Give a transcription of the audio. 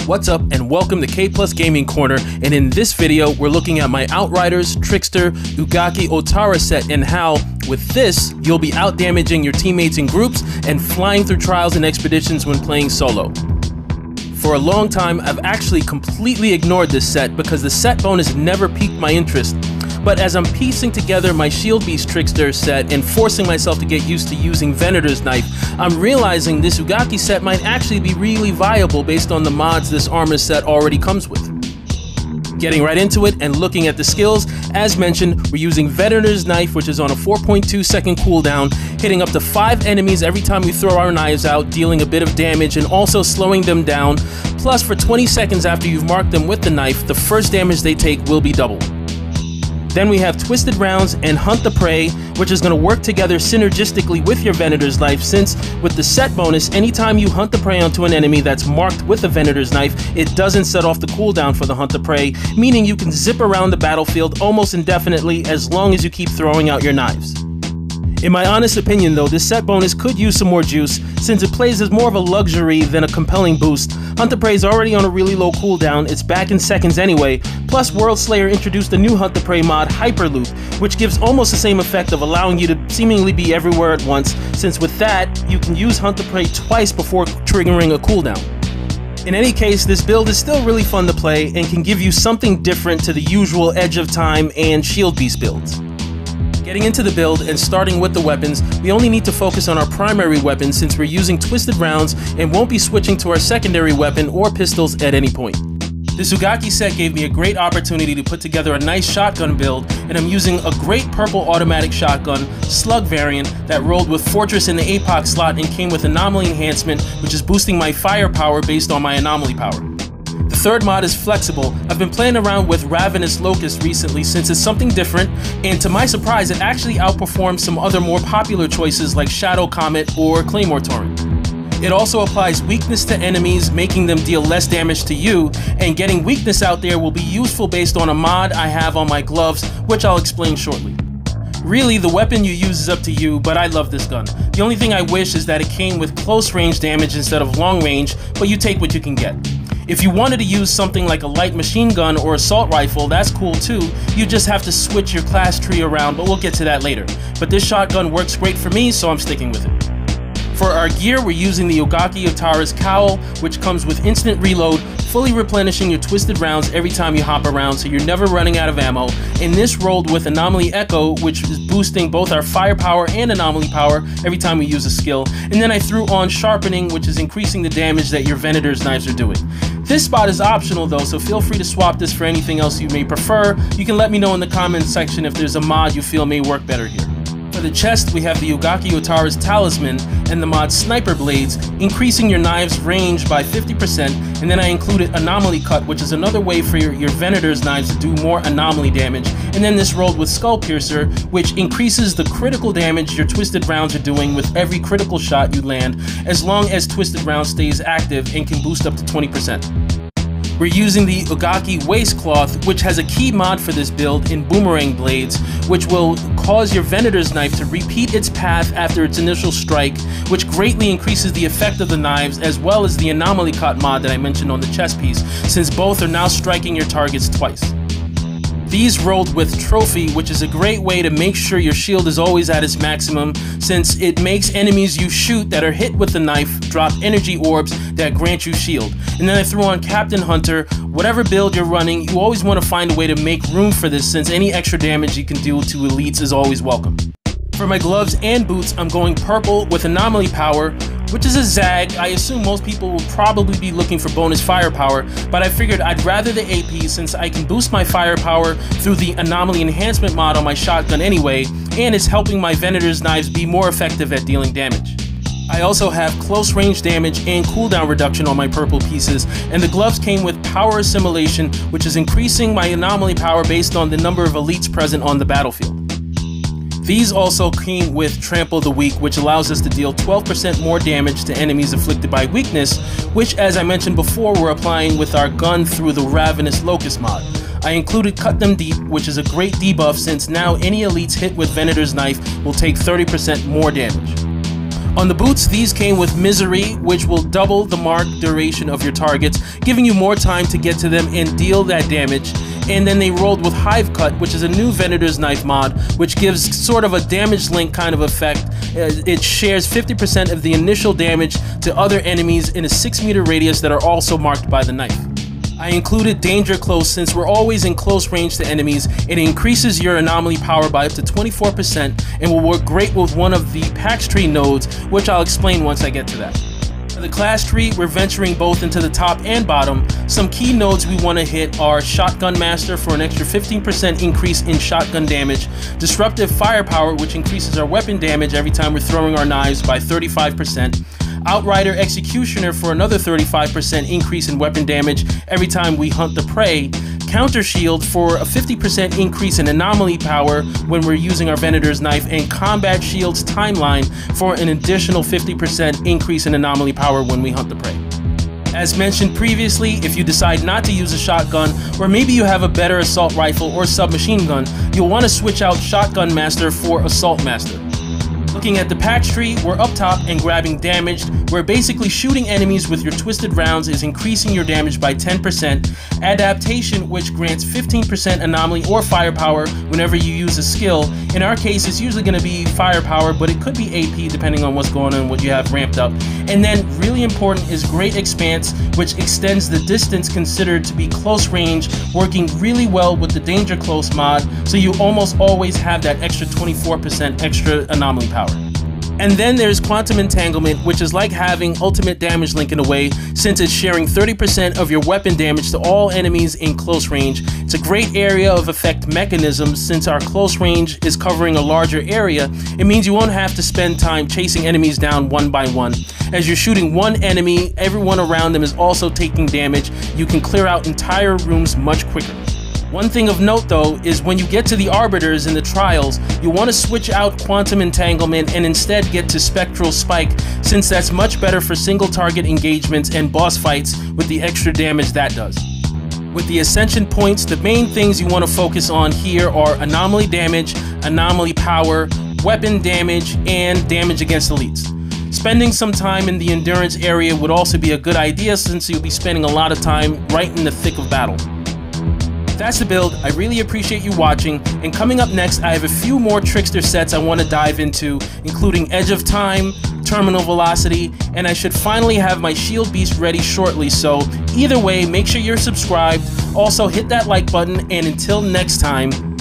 What's up and welcome to K Plus Gaming Corner, and in this video we're looking at my Outriders, Trickster, Ugaki Otara set and how, with this, you'll be out-damaging your teammates in groups and flying through trials and expeditions when playing solo. For a long time I've actually completely ignored this set because the set bonus never piqued my interest. But as I'm piecing together my Shield Beast Trickster set and forcing myself to get used to using Venator's Knife, I'm realizing this Ugaki set might actually be really viable based on the mods this armor set already comes with. Getting right into it and looking at the skills, as mentioned, we're using Venator's Knife, which is on a 4.2 second cooldown, hitting up to 5 enemies every time we throw our knives out, dealing a bit of damage and also slowing them down. Plus, for 20 seconds after you've marked them with the knife, the first damage they take will be doubled. Then we have Twisted Rounds and Hunt the Prey, which is going to work together synergistically with your Venator's Knife, since with the set bonus, anytime you hunt the prey onto an enemy that's marked with a Venator's Knife, it doesn't set off the cooldown for the Hunt the Prey, meaning you can zip around the battlefield almost indefinitely as long as you keep throwing out your knives. In my honest opinion though, this set bonus could use some more juice, since it plays as more of a luxury than a compelling boost. Hunt the Prey is already on a really low cooldown, it's back in seconds anyway, plus World Slayer introduced a new Hunt the Prey mod, Hyperloop, which gives almost the same effect of allowing you to seemingly be everywhere at once, since with that, you can use Hunt the Prey twice before triggering a cooldown. In any case, this build is still really fun to play and can give you something different to the usual Edge of Time and Shield Beast builds. Getting into the build and starting with the weapons, we only need to focus on our primary weapon since we're using Twisted Rounds and won't be switching to our secondary weapon or pistols at any point. This Ugaki set gave me a great opportunity to put together a nice shotgun build, and I'm using a great purple automatic shotgun, slug variant, that rolled with Fortress in the APOC slot and came with Anomaly Enhancement, which is boosting my firepower based on my anomaly power. The third mod is Flexible. I've been playing around with Ravenous Locust recently since it's something different, and to my surprise it actually outperforms some other more popular choices like Shadow Comet or Claymore Torrent. It also applies weakness to enemies, making them deal less damage to you, and getting weakness out there will be useful based on a mod I have on my gloves, which I'll explain shortly. Really, the weapon you use is up to you, but I love this gun. The only thing I wish is that it came with close range damage instead of long range, but you take what you can get. If you wanted to use something like a light machine gun or assault rifle, that's cool too. You just have to switch your class tree around, but we'll get to that later. But this shotgun works great for me, so I'm sticking with it. For our gear, we're using the Ugaki Otara's Cowl, which comes with instant reload, fully replenishing your Twisted Rounds every time you hop around, so you're never running out of ammo. And this rolled with Anomaly Echo, which is boosting both our firepower and anomaly power every time we use a skill. And then I threw on Sharpening, which is increasing the damage that your Venator's Knives are doing. This spot is optional though, so feel free to swap this for anything else you may prefer. You can let me know in the comments section if there's a mod you feel may work better here. For the chest, we have the Ugaki Otara's Talisman and the mod Sniper Blades, increasing your knives range by 50%, and then I included Anomaly Cut, which is another way for your Venator's Knives to do more anomaly damage, and then this rolled with Skull Piercer, which increases the critical damage your Twisted Rounds are doing with every critical shot you land, as long as Twisted Round stays active and can boost up to 20%. We're using the Ugaki Waist Cloth, which has a key mod for this build in Boomerang Blades, which will cause your Venator's Knife to repeat its path after its initial strike, which greatly increases the effect of the knives, as well as the Anomaly Cut mod that I mentioned on the chest piece, since both are now striking your targets twice. These rolled with Trophy, which is a great way to make sure your shield is always at its maximum, since it makes enemies you shoot that are hit with the knife drop energy orbs that grant you shield. And then I threw on Captain Hunter. Whatever build you're running, you always want to find a way to make room for this, since any extra damage you can do to elites is always welcome. For my gloves and boots, I'm going purple with Anomaly Power, which is a zag. I assume most people will probably be looking for bonus firepower, but I figured I'd rather the AP since I can boost my firepower through the Anomaly Enhancement mod on my shotgun anyway, and it's helping my Venator's Knives be more effective at dealing damage. I also have close range damage and cooldown reduction on my purple pieces, and the gloves came with Power Assimilation, which is increasing my anomaly power based on the number of elites present on the battlefield. These also came with Trample the Weak, which allows us to deal 12% more damage to enemies afflicted by weakness, which, as I mentioned before, we're applying with our gun through the Ravenous Locust mod. I included Cut Them Deep, which is a great debuff since now any elites hit with Venator's Knife will take 30% more damage. On the boots, these came with Misery, which will double the mark duration of your targets, giving you more time to get to them and deal that damage. And then they rolled with Hive Cut, which is a new Venator's Knife mod, which gives sort of a damage link kind of effect. It shares 50% of the initial damage to other enemies in a 6-meter radius that are also marked by the knife. I included Danger Close since we're always in close range to enemies. It increases your anomaly power by up to 24% and will work great with one of the Pax Tree nodes, which I'll explain once I get to that. For the class tree, we're venturing both into the top and bottom. Some key nodes we want to hit are Shotgun Master for an extra 15% increase in shotgun damage, Disruptive Firepower, which increases our weapon damage every time we're throwing our knives by 35%, Outrider Executioner for another 35% increase in weapon damage every time we hunt the prey, Counter Shield for a 50% increase in anomaly power when we're using our Venator's Knife, and Combat Shield's Timeline for an additional 50% increase in anomaly power when we hunt the prey. As mentioned previously, if you decide not to use a shotgun, or maybe you have a better assault rifle or submachine gun, you'll want to switch out Shotgun Master for Assault Master. Looking at the Pax Tree, we're up top and grabbing Damaged, where basically shooting enemies with your twisted rounds is increasing your damage by 10%, Adaptation, which grants 15% anomaly or firepower whenever you use a skill. In our case, it's usually going to be firepower, but it could be AP depending on what's going on, what you have ramped up. And then really important is Great Expanse, which extends the distance considered to be close range, working really well with the Danger Close mod, so you almost always have that extra 24% extra anomaly power. And then there's Quantum Entanglement, which is like having ultimate damage link in a way, since it's sharing 30% of your weapon damage to all enemies in close range. It's a great area of effect mechanism. Since our close range is covering a larger area, it means you won't have to spend time chasing enemies down one by one. As you're shooting one enemy, everyone around them is also taking damage. You can clear out entire rooms much quicker. One thing of note though is when you get to the Arbiters in the trials, you want to switch out Quantum Entanglement and instead get to Spectral Spike, since that's much better for single target engagements and boss fights with the extra damage that does. With the Ascension points, the main things you want to focus on here are anomaly damage, anomaly power, weapon damage, and damage against elites. Spending some time in the endurance area would also be a good idea, since you'll be spending a lot of time right in the thick of battle. That's the build. I really appreciate you watching, and coming up next I have a few more Trickster sets I want to dive into, including Edge of Time, Terminal Velocity, and I should finally have my Shield Beast ready shortly, so either way, make sure you're subscribed, also hit that like button, and until next time,